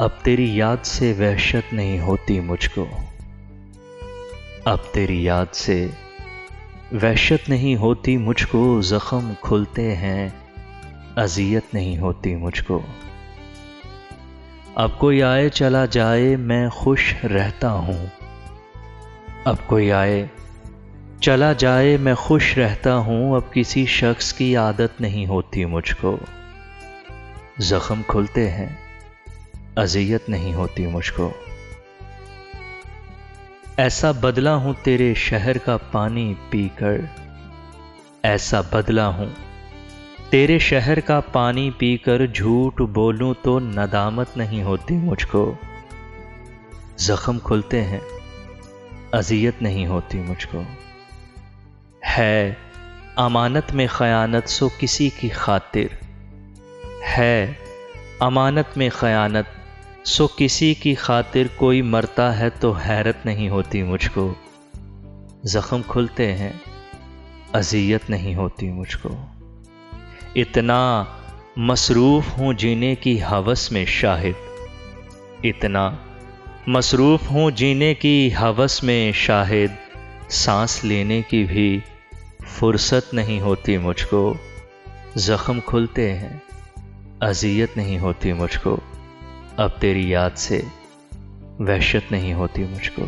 अब तेरी याद से वहशत नहीं होती मुझको। अब तेरी याद से वहशत नहीं होती मुझको। जख्म खुलते हैं, अजियत नहीं होती मुझको। अब कोई आए चला जाए मैं खुश रहता हूँ। अब कोई आए चला जाए मैं खुश रहता हूँ। अब किसी शख्स की आदत नहीं होती मुझको। जख्म खुलते हैं, अजियत नहीं होती मुझको। ऐसा बदला हूं तेरे शहर का पानी पीकर। ऐसा बदला हूं तेरे शहर का पानी पीकर। झूठ बोलूं तो नदामत नहीं होती मुझको। जख्म खुलते हैं, अजियत नहीं होती मुझको। है अमानत में खयानत सो किसी की खातिर। है अमानत में खयानत सो किसी की खातिर। कोई मरता है तो हैरत नहीं होती मुझको। जख्म खुलते हैं, अजियत नहीं होती मुझको। इतना मसरूफ हूँ जीने की हवस में शाहिद। इतना मसरूफ हूँ जीने की हवस में शाहिद। सांस लेने की भी फुर्सत नहीं होती मुझको। जख्म खुलते हैं, अजियत नहीं होती मुझको। अब तेरी याद से वहशत नहीं होती मुझको।